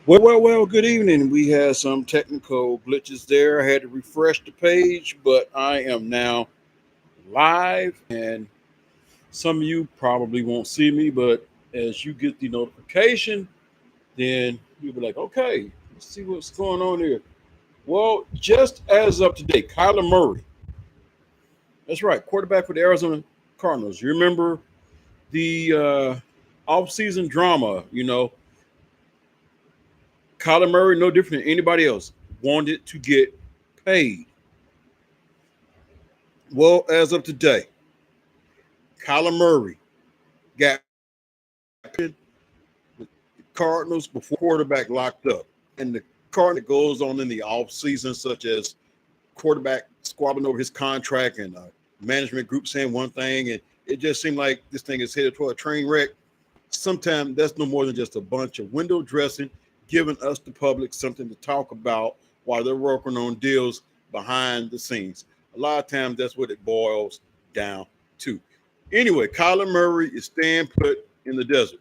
Well, good evening. We had some technical glitches there. I had to refresh the page, but I am now live, and some of you probably won't see me, but as you get the notification, then you'll be like, okay, let's see what's going on here. Well, just as of today, Kyler Murray, that's right, quarterback for the Arizona Cardinals. You remember the offseason drama, Kyler Murray, no different than anybody else, wanted to get paid. Well, as of today, Kyler Murray got the Cardinals before quarterback locked up. And the Cardinals goes on in the offseason, such as quarterback squabbling over his contract and management group saying one thing. And it just seemed like this thing is headed toward a train wreck. Sometimes that's no more than just a bunch of window dressing, giving us, the public, something to talk about while they're working on deals behind the scenes. A lot of times that's what it boils down to. Anyway, Kyler Murray is staying put in the desert.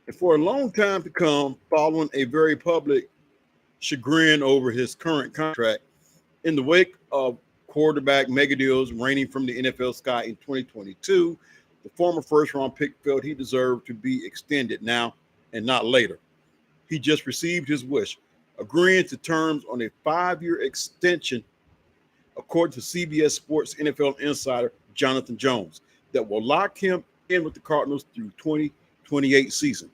And for a long time to come, following a very public chagrin over his current contract, in the wake of quarterback mega deals raining from the NFL sky in 2022, the former first round pick felt he deserved to be extended now and not later. He just received his wish, agreeing to terms on a 5-year extension, according to CBS Sports NFL insider Jonathan Jones, that will lock him in with the Cardinals through 2028 season.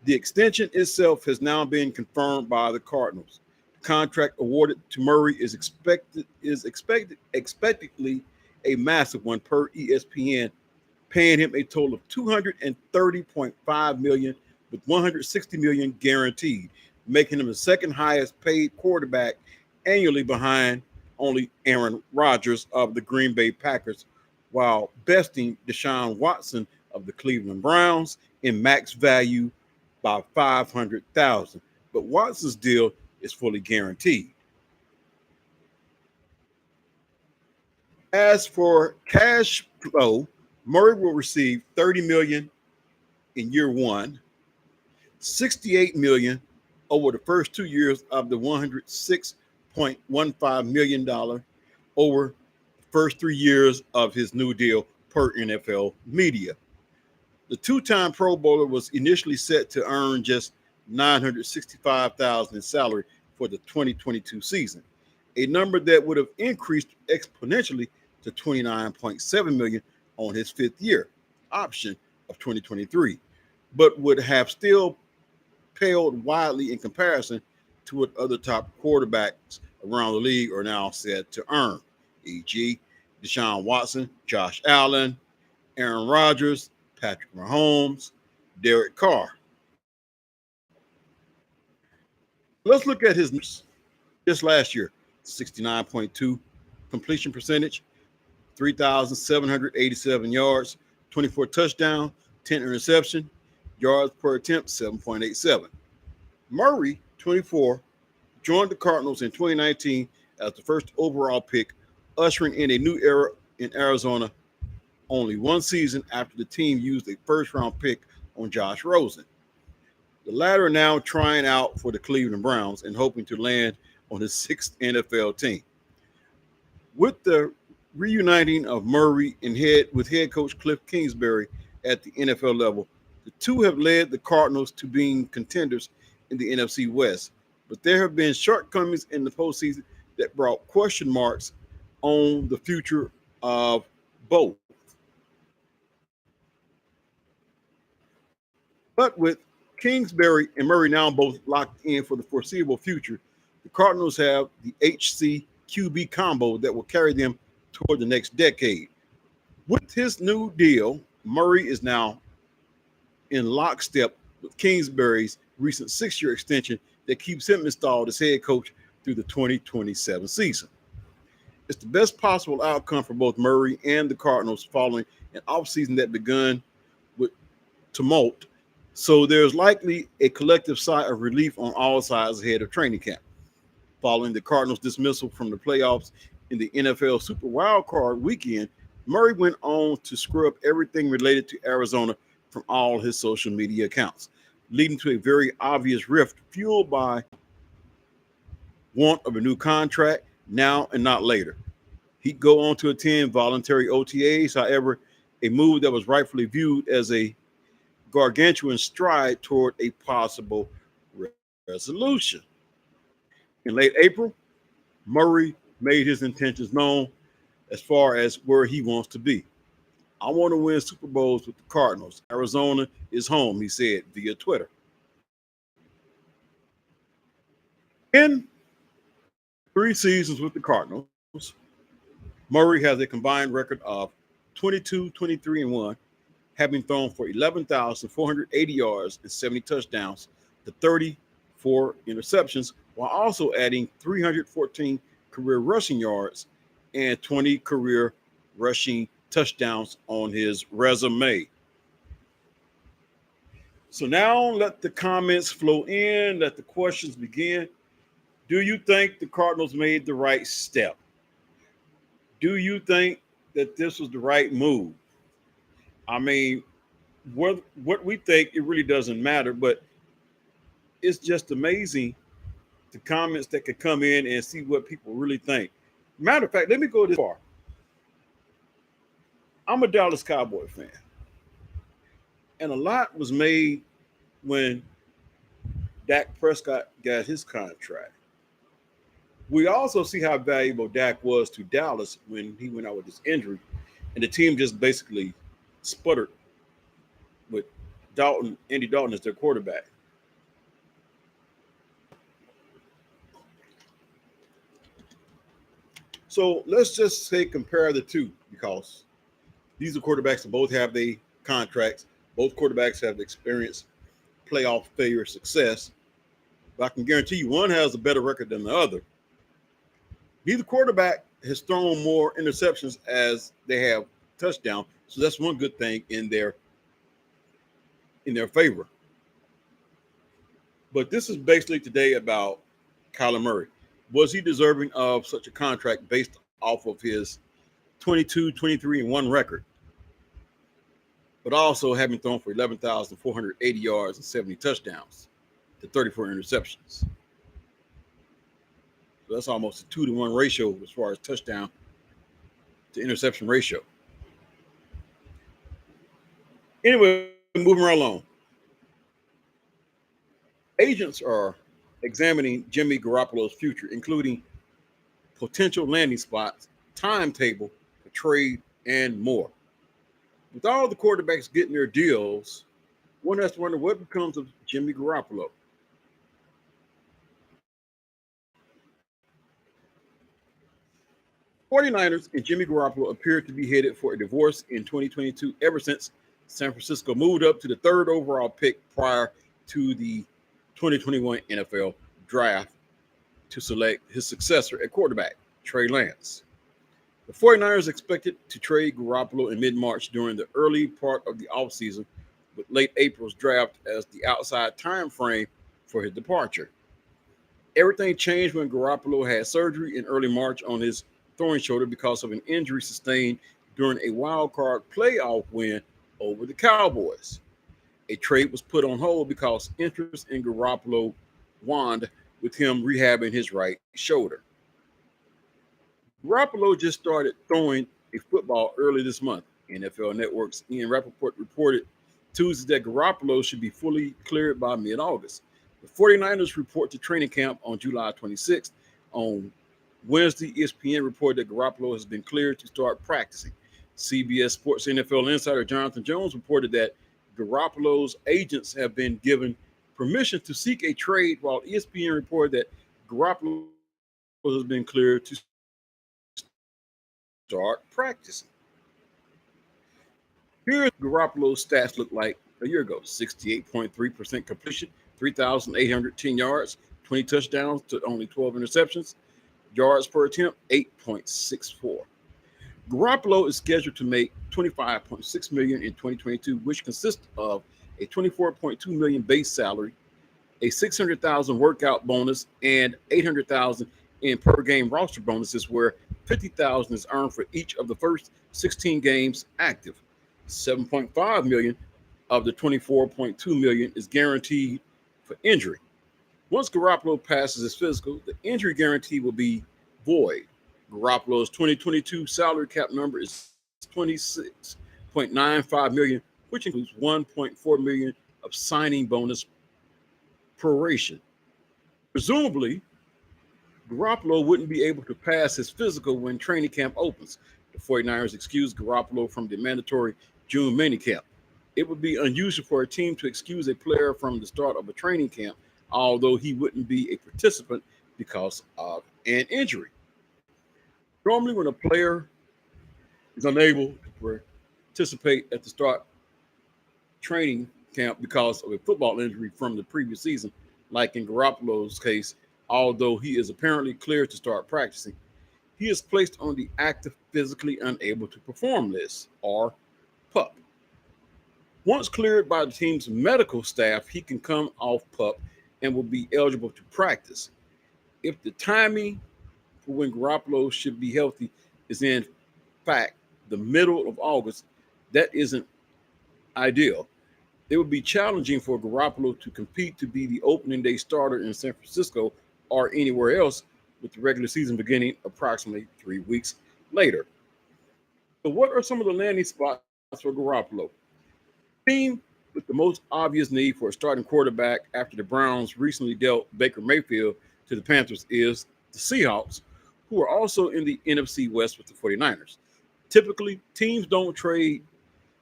The extension itself has now been confirmed by the Cardinals. The contract awarded to Murray is expectedly a massive one per ESPN, paying him a total of 230.5 million with 160 million guaranteed, making him the second highest paid quarterback annually behind only Aaron Rodgers of the Green Bay Packers, while besting Deshaun Watson of the Cleveland Browns in max value by 500,000. But Watson's deal is fully guaranteed. As for cash flow, Murray will receive 30 million in year one, 68 million over the first 2 years of the $106.15 million over the first 3 years of his new deal per NFL media. The two-time Pro Bowler was initially set to earn just 965,000 in salary for the 2022 season, a number that would have increased exponentially to 29.7 million on his fifth year option of 2023, but would have still paled widely in comparison to what other top quarterbacks around the league are now set to earn, e.g., Deshaun Watson, Josh Allen, Aaron Rodgers, Patrick Mahomes, Derek Carr. Let's look at his numbers. Just last year, 69.2 completion percentage, 3,787 yards, 24 touchdowns, 10 interception, yards per attempt, 7.87. Murray, 24, joined the Cardinals in 2019 as the first overall pick, ushering in a new era in Arizona only one season after the team used a first round pick on Josh Rosen. The latter now trying out for the Cleveland Browns and hoping to land on his sixth NFL team. With the reuniting of Murray and head coach Cliff Kingsbury at the NFL level, the two have led the Cardinals to being contenders in the NFC West. But there have been shortcomings in the postseason that brought question marks on the future of both. But with Kingsbury and Murray now both locked in for the foreseeable future, the Cardinals have the HC QB combo that will carry them toward the next decade. With his new deal, Murray is now in lockstep with Kingsbury's recent 6-year extension that keeps him installed as head coach through the 2027 season. It's the best possible outcome for both Murray and the Cardinals following an offseason that begun with tumult. So there's likely a collective sigh of relief on all sides ahead of training camp. Following the Cardinals' dismissal from the playoffs in the NFL Super Wildcard weekend, Murray went on to scrub everything related to Arizona from all his social media accounts. leading to a very obvious rift fueled by want of a new contract now and not later. He'd go on to attend voluntary OTAs, however, a move that was rightfully viewed as a gargantuan stride toward a possible resolution. In late April, Murray made his intentions known as far as where he wants to be. I want to win Super Bowls with the Cardinals. Arizona is home, he said via Twitter. In 3 seasons with the Cardinals, Murray has a combined record of 22, 23, and 1, having thrown for 11,480 yards and 70 touchdowns to 34 interceptions, while also adding 314 career rushing yards and 20 career rushing touchdowns on his resume. So now let the comments flow in, let the questions begin. Do you think the Cardinals made the right step? Do you think that this was the right move? I mean, what we think, it really doesn't matter, but it's just amazing the comments that could come in and see what people really think. Matter of fact, let me go this far. I'm a Dallas Cowboy fan, and a lot was made when Dak Prescott got his contract. We also see how valuable Dak was to Dallas when he went out with his injury, and the team just basically sputtered with Andy Dalton as their quarterback. So let's just say compare the two, because these are quarterbacks that both have the contracts. Both quarterbacks have experienced playoff failure success. But I can guarantee you one has a better record than the other. Neither quarterback has thrown more interceptions as they have touchdowns. So that's one good thing in their favor. But this is basically today about Kyler Murray. Was he deserving of such a contract based off of his 22, 23, and 1 record, but also having thrown for 11,480 yards and 70 touchdowns to 34 interceptions? So that's almost a 2-to-1 ratio as far as touchdown to interception ratio. Anyway, moving right along. Agents are examining Jimmy Garoppolo's future, including potential landing spots, timetable for trade, and more. With all the quarterbacks getting their deals, one has to wonder what becomes of Jimmy Garoppolo. '49ers and Jimmy Garoppolo appear to be headed for a divorce in 2022 ever since San Francisco moved up to the 3rd overall pick prior to the 2021 NFL draft to select his successor at quarterback, Trey Lance. The 49ers expected to trade Garoppolo in mid-March during the early part of the offseason, with late April's draft as the outside time frame for his departure. Everything changed when Garoppolo had surgery in early March on his throwing shoulder because of an injury sustained during a wild card playoff win over the Cowboys. A trade was put on hold because interest in Garoppolo waned with him rehabbing his right shoulder. Garoppolo just started throwing a football early this month. NFL Network's Ian Rappaport reported Tuesday that Garoppolo should be fully cleared by mid-August. The 49ers report to training camp on July 26th. On Wednesday, ESPN reported that Garoppolo has been cleared to start practicing. CBS Sports NFL insider Jonathan Jones reported that Garoppolo's agents have been given permission to seek a trade, while ESPN reported that Garoppolo has been cleared to start practicing. Here's Garoppolo's stats look like a year ago: 68.3% completion, 3,810 yards, 20 touchdowns to only 12 interceptions, yards per attempt, 8.64. Garoppolo is scheduled to make $25.6 million in 2022, which consists of a $24.2 million base salary, a $600,000 workout bonus, and $800,000 in per game roster bonuses, where $50,000 is earned for each of the first 16 games active. $7.5 million of the $24.2 million is guaranteed for injury. Once Garoppolo passes his physical, the injury guarantee will be void. Garoppolo's 2022 salary cap number is $26.95 million, which includes $1.4 million of signing bonus proration. Presumably, Garoppolo wouldn't be able to pass his physical when training camp opens. The 49ers excused Garoppolo from the mandatory June minicamp. It would be unusual for a team to excuse a player from the start of a training camp, although he wouldn't be a participant because of an injury. Normally, when a player is unable to participate at the start training camp because of a football injury from the previous season, like in Garoppolo's case, although he is apparently cleared to start practicing, he is placed on the active physically unable to perform list, or PUP. Once cleared by the team's medical staff, he can come off PUP and will be eligible to practice. If the timing for when Garoppolo should be healthy is in fact the middle of August, that isn't ideal. It would be challenging for Garoppolo to compete to be the opening day starter in San Francisco or anywhere else, with the regular season beginning approximately 3 weeks later. So what are some of the landing spots for Garoppolo? The team with the most obvious need for a starting quarterback after the Browns recently dealt Baker Mayfield to the Panthers is the Seahawks, who are also in the NFC West with the 49ers. Typically, teams don't trade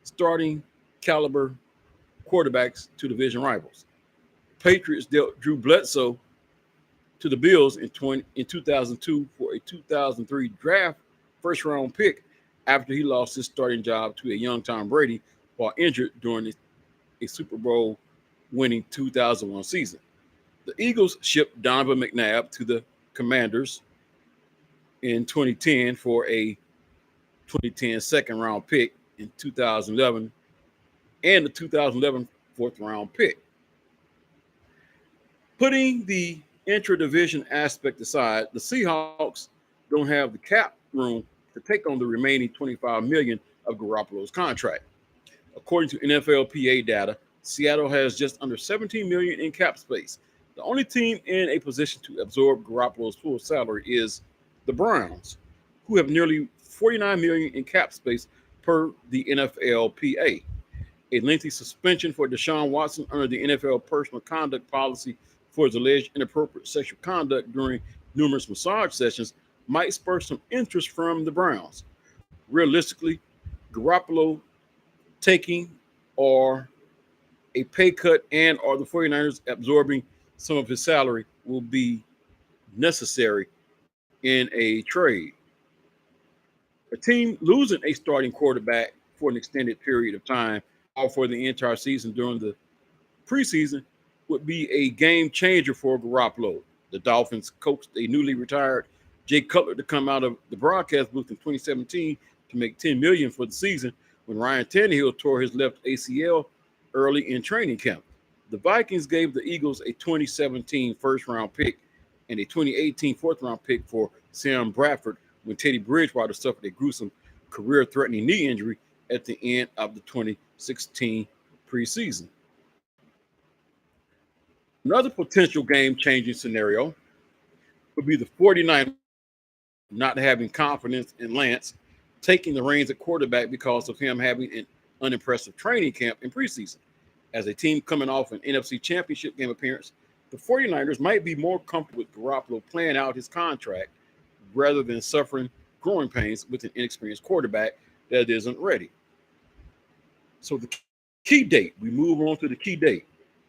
starting caliber quarterbacks to division rivals. Patriots dealt Drew Bledsoe to the Bills in 2002 for a 2003 draft first-round pick after he lost his starting job to a young Tom Brady while injured during a Super Bowl winning 2001 season. The Eagles shipped Donovan McNabb to the Commanders in 2010 for a 2010 second-round pick in 2011 and the 2011 fourth-round pick. Putting the intra-division aspect aside, the Seahawks don't have the cap room to take on the remaining $25 million of Garoppolo's contract. According to NFLPA data, Seattle has just under $17 million in cap space. The only team in a position to absorb Garoppolo's full salary is the Browns, who have nearly $49 million in cap space per the NFLPA. A lengthy suspension for Deshaun Watson under the NFL personal conduct policy for his alleged inappropriate sexual conduct during numerous massage sessions might spur some interest from the Browns. Realistically, Garoppolo taking or a pay cut and or the 49ers absorbing some of his salary will be necessary in a trade. A team losing a starting quarterback for an extended period of time or for the entire season during the preseason would be a game changer for Garoppolo. The Dolphins coaxed a newly retired Jay Cutler to come out of the broadcast booth in 2017 to make $10 million for the season when Ryan Tannehill tore his left ACL early in training camp. The Vikings gave the Eagles a 2017 first-round pick and a 2018 fourth-round pick for Sam Bradford when Teddy Bridgewater suffered a gruesome career-threatening knee injury at the end of the 2016 preseason. Another potential game-changing scenario would be the 49ers not having confidence in Lance taking the reins at quarterback because of him having an unimpressive training camp in preseason. As a team coming off an NFC Championship game appearance, the 49ers might be more comfortable with Garoppolo playing out his contract rather than suffering growing pains with an inexperienced quarterback that isn't ready. So the key date, we move on to the key date.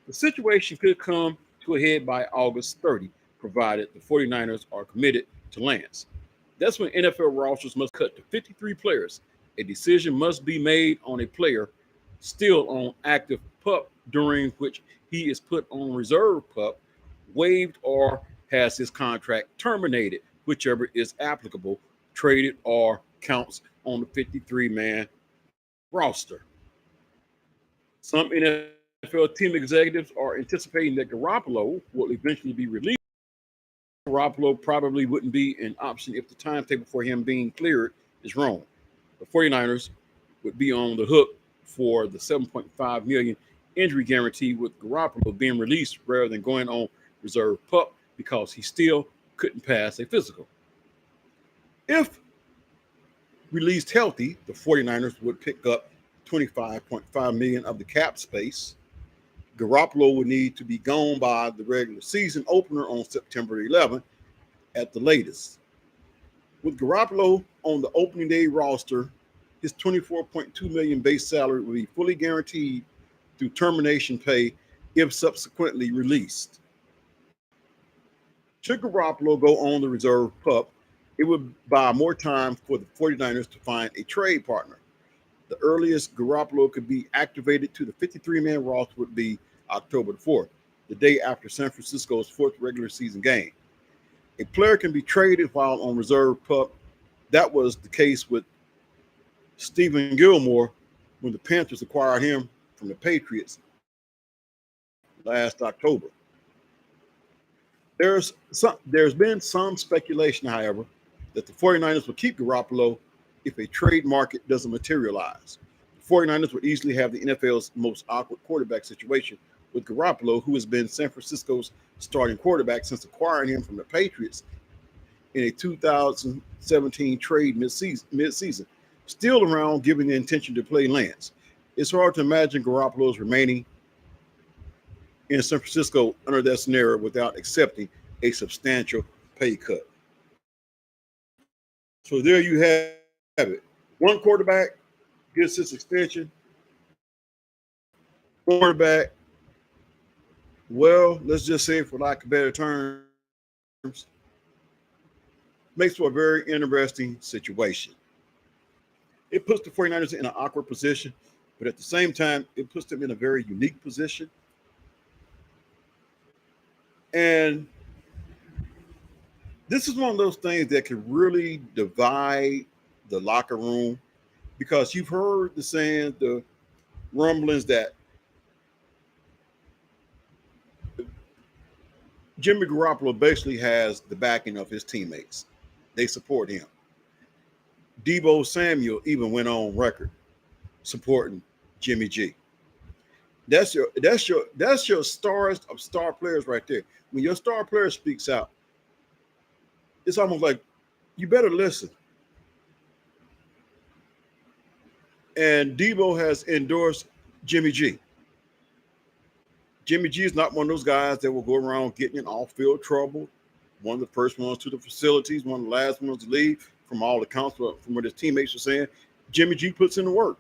The situation could come to a head by August 30, provided the 49ers are committed to Lance. That's when NFL rosters must cut to 53 players. A decision must be made on a player still on active PUP during which he is put on reserve PUP, waived, or has his contract terminated, whichever is applicable, traded, or counts on the 53-man roster. Some NFL team executives are anticipating that Garoppolo will eventually be released. Garoppolo probably wouldn't be an option if the timetable for him being cleared is wrong. The 49ers would be on the hook for the $7.5 million injury guarantee, with Garoppolo being released rather than going on reserve PUP because he still couldn't pass a physical. If released healthy, the 49ers would pick up $25.5 million of the cap space. Garoppolo would need to be gone by the regular season opener on September 11th at the latest. With Garoppolo on the opening day roster, his $24.2 million base salary will be fully guaranteed through termination pay if subsequently released. Should Garoppolo go on the reserve PUP, it would buy more time for the 49ers to find a trade partner. The earliest Garoppolo could be activated to the 53-man roster would be October the 4th, the day after San Francisco's fourth regular season game. A player can be traded while on reserve PUP. That was the case with Stephen Gilmore when the Panthers acquired him from the Patriots last October. There's been some speculation, however, that the 49ers will keep Garoppolo if a trade market doesn't materialize. The 49ers would easily have the NFL's most awkward quarterback situation with Garoppolo, who has been San Francisco's starting quarterback since acquiring him from the Patriots in a 2017 trade mid-season, still around given the intention to play Lance. It's hard to imagine Garoppolo's remaining in San Francisco under that scenario without accepting a substantial pay cut. So there you have it. One quarterback gets his extension. Quarterback, well, let's just say, for lack of better terms, makes for a very interesting situation. It puts the 49ers in an awkward position, but at the same time, it puts them in a very unique position. And this is one of those things that can really divide the locker room, because you've heard the saying, the rumblings that Jimmy Garoppolo basically has the backing of his teammates. They support him. Deebo Samuel even went on record supporting Jimmy G. That's your stars of star players right there. When your star player speaks out, it's almost like you better listen. And Deebo has endorsed Jimmy G. Jimmy G is not one of those guys that will go around getting in off-field trouble. One of the first ones to the facilities, one of the last ones to leave, from all accounts, from what his teammates are saying. Jimmy G puts in the work.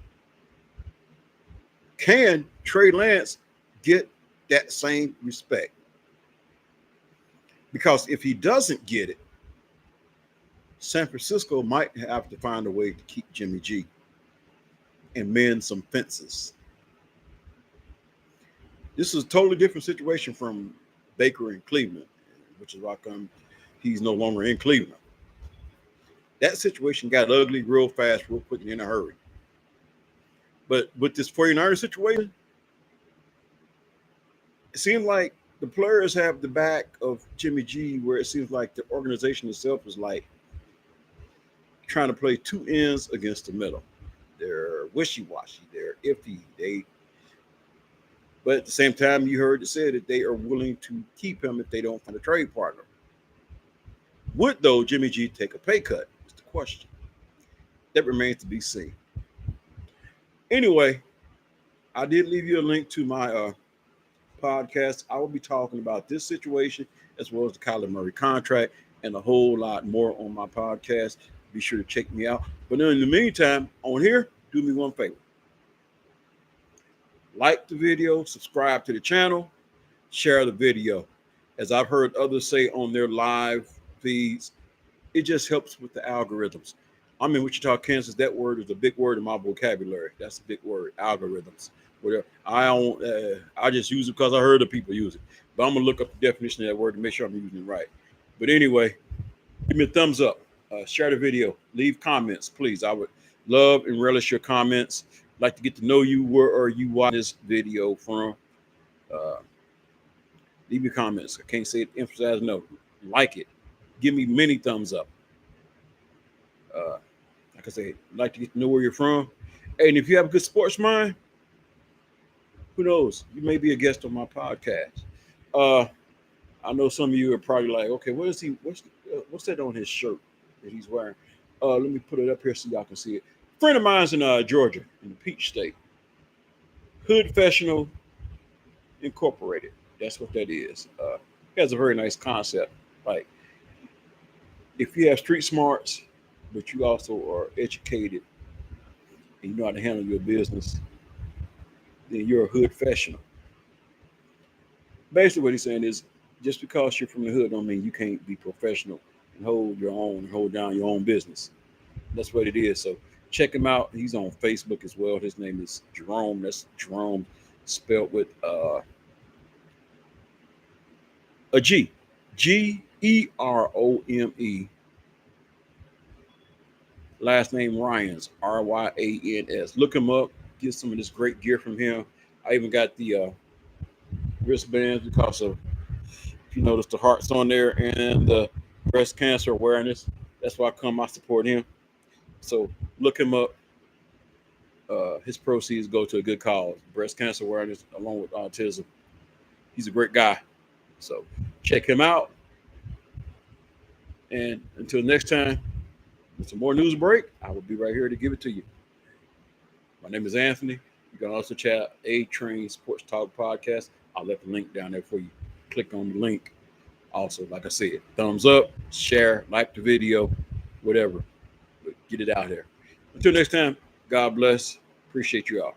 Can Trey Lance get that same respect? Because if he doesn't get it, San Francisco might have to find a way to keep Jimmy G and mend some fences. This is a totally different situation from Baker in Cleveland, which is why he's no longer in Cleveland. That situation got ugly real fast, real quick, and in a hurry. But with this 49er situation, it seems like the players have the back of Jimmy G, where it seems like the organization itself is like trying to play two ends against the middle. They're wishy-washy. They're iffy. But at the same time, you heard it said that they are willing to keep him if they don't find a trade partner. Would, though, Jimmy G take a pay cut? Is the question. That remains to be seen. Anyway, I did leave you a link to my podcast. I will be talking about this situation as well as the Kyler Murray contract and a whole lot more on my podcast. Be sure to check me out. But in the meantime, on here, do me one favor. Like the video, subscribe to the channel, share the video. As I've heard others say on their live feeds, it just helps with the algorithms. I'm in Wichita, Kansas. That word is a big word in my vocabulary. That's a big word, algorithms. Whatever. I just use it because I heard of people use it. But I'm going to look up the definition of that word to make sure I'm using it right. But anyway, give me a thumbs up. Share the video. Leave comments, please. I would love and relish your comments. Like to get to know you. Where are you watching this video from? Leave your comments. I can't say it, emphasize enough. Like it. Give me many thumbs up. Like I say, like to get to know where you're from. And if you have a good sports mind, who knows? You may be a guest on my podcast. Uh, I know some of you are probably like, okay, what is he? What's that on his shirt that he's wearing? Let me put it up here so y'all can see it. Friend of mine's in Georgia, in the Peach State. Hood Professional Incorporated. That's what that is. It has a very nice concept. Like, if you have street smarts, but you also are educated and you know how to handle your business, then you're a hood professional. Basically, what he's saying is, just because you're from the hood don't mean you can't be professional and hold your own, and hold down your own business. That's what it is. So check him out. He's on Facebook as well. His name is Jerome. That's Jerome spelled with a G. Gerome. Last name Ryans. Ryans. Look him up. Get some of this great gear from him. I even got the wristbands because of, if you notice, the hearts on there and the breast cancer awareness. That's why I support him. So look him up. His proceeds go to a good cause, breast cancer awareness, along with autism. He's a great guy. So check him out. And until next time, with some more news break, I will be right here to give it to you. My name is Anthony. You can also chat A Train Sports Talk Podcast. I'll let the link down there for you. Click on the link. Also, like I said, thumbs up, share, like the video, whatever. But get it out there. Until next time, God bless. Appreciate you all.